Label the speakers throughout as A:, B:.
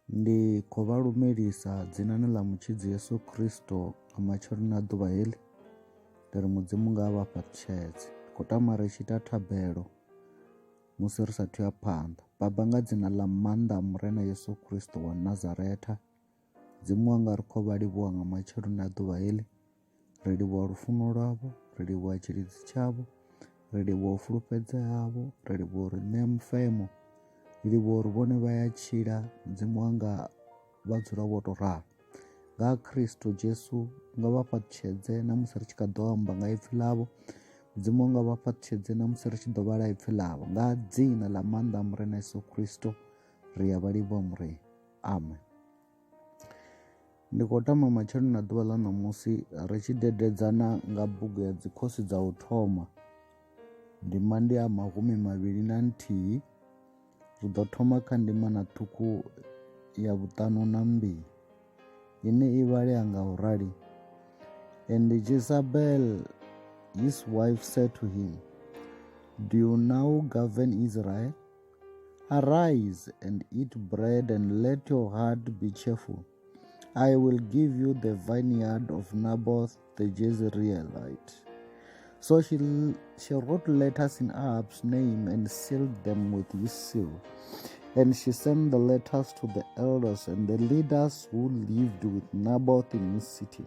A: Ndi khou vha lumelisa dzinani ḽa mutshidzi Yesu Kristo nga matsheloni a ḓuvha heḽi. Ndi ri mudzimu nga vha fhaṱutshedze. Khou tama ri tshi ita thabelo musi ri sathu ya phanḓa. Baba, nga dzina ḽa maanḓa a murena Yesu Kristo wa Nazaretha, mudzimu wanga ri khou vha livhuwa nga matsheloni a ḓuvha heḽi. Ri livhuwa lufuno lwavho, ri livhuwa tshilidzi tshavho, ri livhuwa u fulufhedzea havho, ri livhuwa uri ṋea mufemo, ri livhuwa uri vhone vha ya tshila, mudzimu wanga vha dzula vho to ralo. Nga Kristo Jesu nga vha fhaṱutshedze na musi ri tshi kha ḓo amba nga ipfi ḽavho, mudzimu wanga vha fhaṱutshedze na musi ri tshi ḓo vhala ipfi ḽavho. Nga dzina ḽa maanḓa a murena Yesu Kristo ri ya vha livhuwa murena. Amen. Ndi khou tama matsheloni na ḓuvha ḽa ṋamusi ri tshi dededzana nga bugu ya dzikhosi dza u thoma, ndima ndi ya 21. Ri ḓo thoma kha ndima na ṱhukhu ya 5 ine i vhalea nga u rali. And Jezebel his wife said to him, Do you now govern Israel? Arise and eat bread and let your heart be cheerful. I will give you the vineyard of Naboth the Jezreelite. So she wrote letters in Ahab's name and sealed them with his seal. And she sent the letters to the elders and the leaders who lived with Naboth in his city.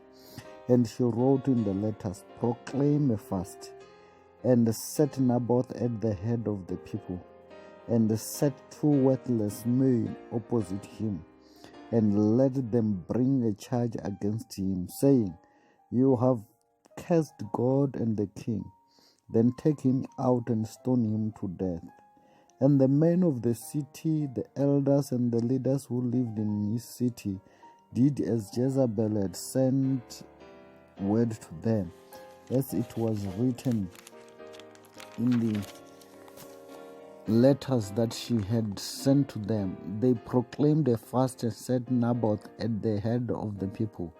A: And she wrote in the letters, Proclaim a fast, and set Naboth at the head of the people, and set 2 worthless men opposite him, and let them bring a charge against him, saying, You have cursed God and the king. Then take him out and stone him to death. And the men of the city, the elders and the leaders who lived in his city, did as Jezebel had sent word to them, as it was written in the letters that she had sent to them. They proclaimed a fast and set Naboth at the head of the people.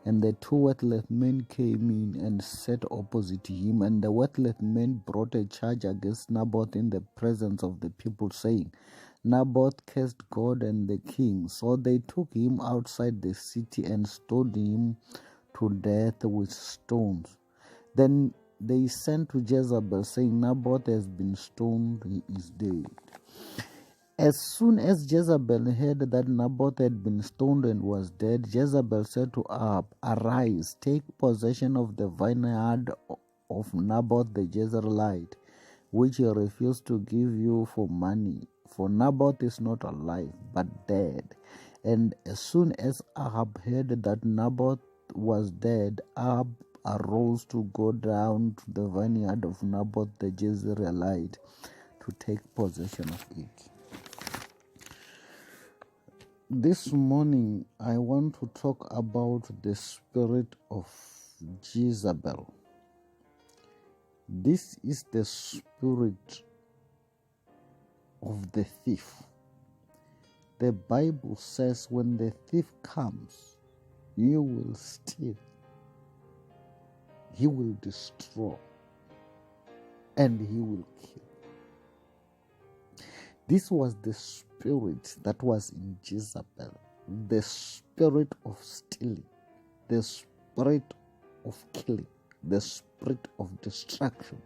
A: And the 2 worthless men came in and sat opposite him. And the worthless men brought a charge against Naboth in the presence of the people, saying, Naboth cursed God and the king. So they took him outside the city and stoned him to death with stones. Then they sent to Jezebel, saying, Naboth has been stoned, he is dead. As soon as Jezebel heard that Naboth had been stoned and was dead, Jezebel said to Ahab, Arise, take possession of the vineyard of Naboth the Jezreelite, which he refused to give you for money. For Naboth is not alive, but dead. And as soon as Ahab heard that Naboth was dead, Ahab arose to go down to the vineyard of Naboth the Jezreelite to take possession of it. This morning, I want to talk about the spirit of Jezebel. This is the spirit of the thief. The Bible says when the thief comes, he will steal, he will destroy, and he will kill. This was the spirit that was in Jezebel, the spirit of stealing, the spirit of killing, the spirit of destruction.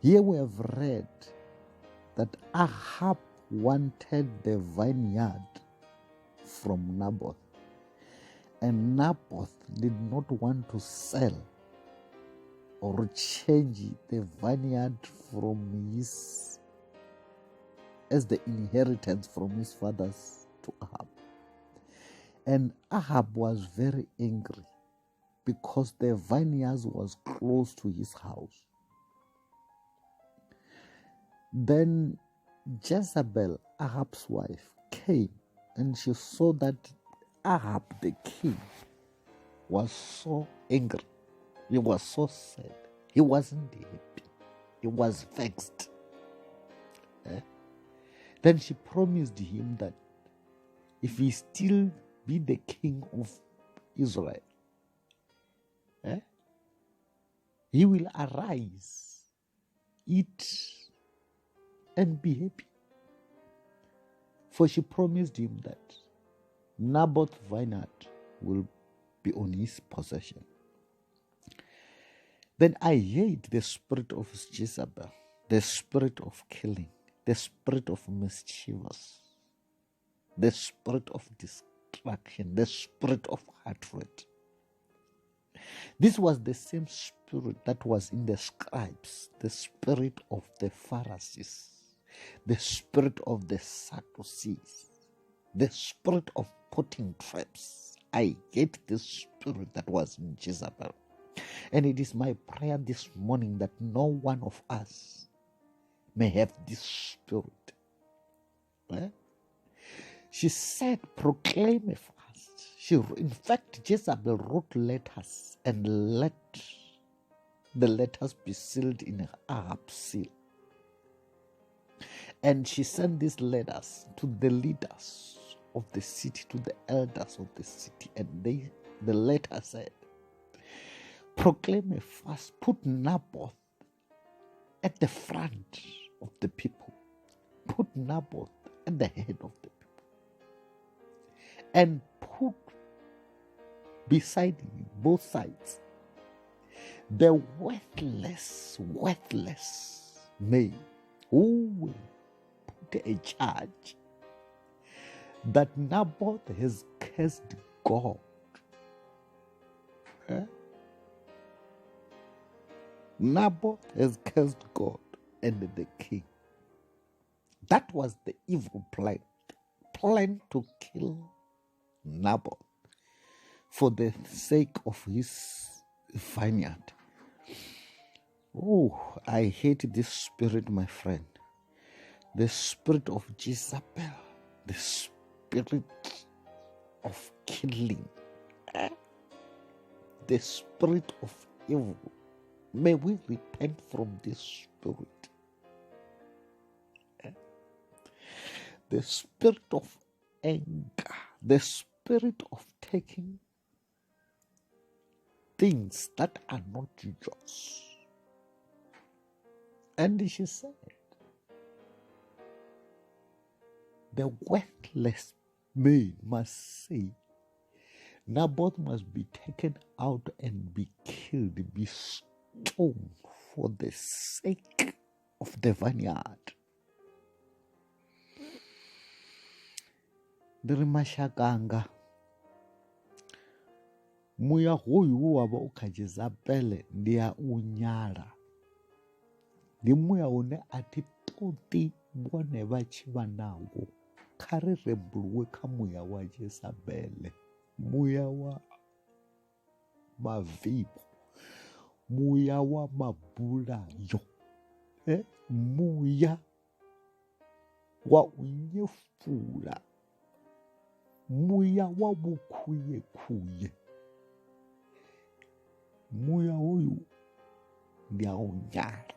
A: Here we have read that Ahab wanted the vineyard from Naboth, and Naboth did not want to sell or change the vineyard from his, as the inheritance from his fathers to Ahab. And Ahab was very angry because the vineyard was close to his house. Then Jezebel, Ahab's wife, came and she saw that Ahab the king was so angry. He was so sad. He wasn't happy. He was vexed. Then she promised him that if he still be the king of Israel, he will arise, eat, and be happy. For she promised him that Naboth's vineyard will be on his possession. Then I hate the spirit of Jezebel, the spirit of killing, the spirit of mischievous, the spirit of destruction, the spirit of hatred. This was the same spirit that was in the scribes, the spirit of the Pharisees, the spirit of the Sadducees, the spirit of putting traps. I hate this spirit that was in Jezebel. And it is my prayer this morning that no one of us may have this spirit. She said, proclaim a fast. In fact, Jezebel wrote letters and let the letters be sealed in Ahab's seal. And she sent these letters to the leaders of the city, to the elders of the city. And the letter said, proclaim a fast, put Naboth at the front of the people. Put Naboth at the head of the people. And put beside him, both sides, the worthless man who will put a charge that Naboth has cursed God. Naboth has cursed God and the king. That was the evil plan to kill Naboth for the sake of his vineyard. Oh, I hate this spirit, my friend. The spirit of Jezebel, the spirit of killing, the spirit of evil. May we repent from this spirit. The spirit of anger, the spirit of taking things that are not yours. And she said, the worthless man must say, Naboth must be taken out and be killed, be stoned for the sake of the vineyard. Ndiri mashakanga muya hoyu wava ukajezabele ndiya unyala ndi muya une ati toti vone vachiva nawo kari rebulwe kha muya wa Jezabele, muya wa mavhiko, muya wa mabulayo, muya wa unyefula, muya wa vukhuye-khuye. Muya hoyu ndi a unyala.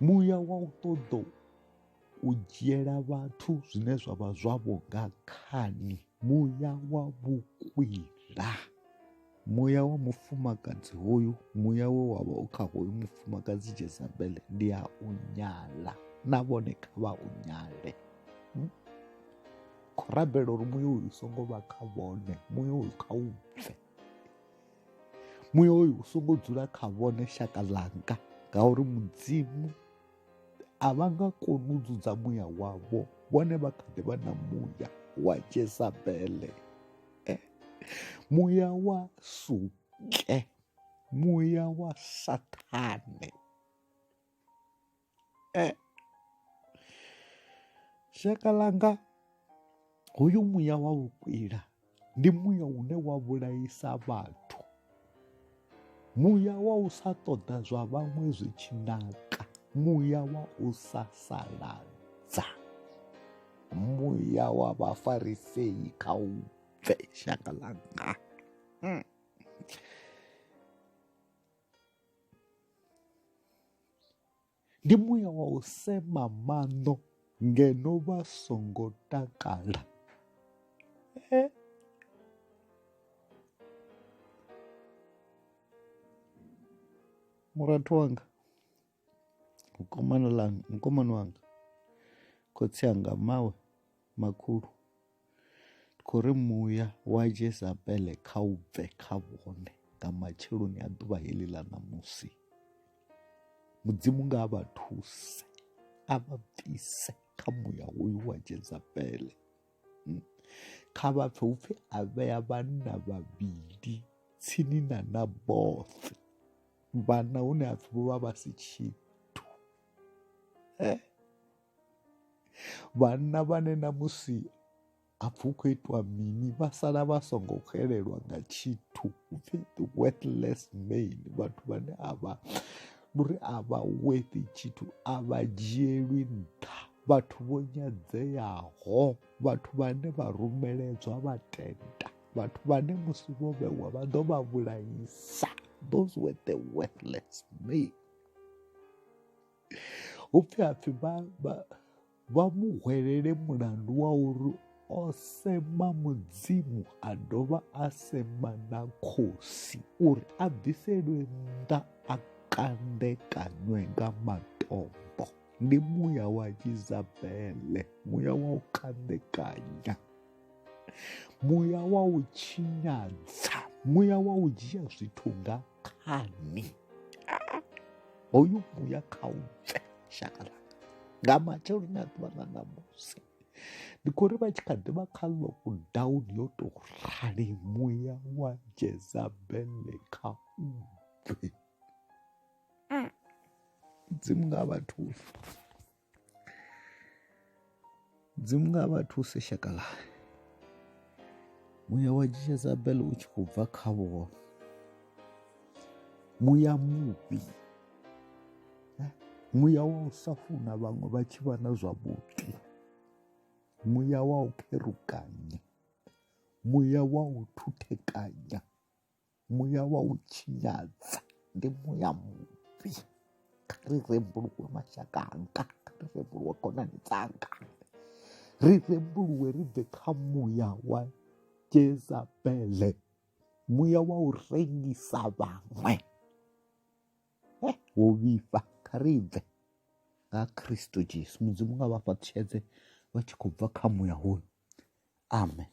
A: Muya wa u ṱoḓo u dzhiela vhathu zwine zwa vha zwavho nga khani. Muya wa vhukwila. Muya wa mufumakadzi hoyu, muya we wa vha u kha hoyu mufumakadzi Jezabele ndi a unyala. Na vhone kha vha unyale. Khou rabela uri muya uyu songo vha kha vhone, muya uyu kha u bve. Muya uyu songo dzula kha vhone shaka langa, ngauri mudzimu a vha nga koni u dzudza muya wavho, vhone vha kha ḓi vha na muya wa Jezabele. Muya wa suke, muya wa Sathane. Shaka langa, hoyu muya wa vhukwila ndi muya une wa vhulaisa vhathu. Muya wa u sa ṱoḓa zwa vhaṅwe zwi tshi naka, muya wa u sasaladza, muya wa vhafarisei kha u bve shaka langa. Ndi muya wa u sema maṋo ngeno vha songo takala. Murathu wanga, mukomani wanga, khotsi anga mawe makhulu khou ri muya wa Jezebel kha u bve kha vhone nga matsheloni a ḓuvha heḽi ḽa ṋamusi. Mudzimu nga vha thuse a vha bvise kha muya hoyu wa Jezebel. Kha vha pfe upfhi a vhea vhanna vhavhili tsini na Naboth, vhana hune ha pfi vho vha vha si tshithu. Vhanna vhane na musi hapfi hu khou itiwa mini vha sala vha songo xelelwa nga tshithu, upfhi the worthless men, vhathu vhane uri a vha worth tshithu, a vha dzhielwi nṱha, vhathu vho nyadzeaho, vhathu vhane vha rumeledzwa vha tenda, vhathu vhane musi vho vhewa vha ḓo vha vhulaisa. Those were the worthless men. Upfhi hapfi vha mu hwelele mulandu wa uri o sema mudzimu a dovha a sema na khosi uri a bviselwe nnḓa a kandekanywe nga matombo. Ndi muya wa Jezebel, muya wa u kandekanya, muya wa u tshinyadza, muya wa u dzhia zwithu nga khani. Hoyu muya kha u bve shaka langa nga matsheloni a ḓuvha ḽa ṋamusi. Ndi khou ri vha tshi kha ḓi vha kha lockdown yo tou rali, muya wa Jezebel kha u bve. Mudzimu nga vha thuse, Mudzimu nga vha thuse shaka ḽanga. Muya wa Jezebel u tshi khou bva kha vhone, muya muvhi, muya wa u sa funa vhaṅwe vha tshi vha na zwavhuḓi, muya wa u kherukanya, muya wa u thuthekanya, muya wa u tshinyadza, ndi muya muvhi. Kha ri rembuluwe mashaka anga, kha ri rembuluwe khonani dzanga, ri rembuluwe ri bve kha muya wa Jezebel, muya wa u rengisa vhaṅwe, wo vhifha. Kha ri bve nga Kristo Jesu. Mudzimu nga vha fhaṱutshedze vha tshi khou bva kha muya hoyu. Amen.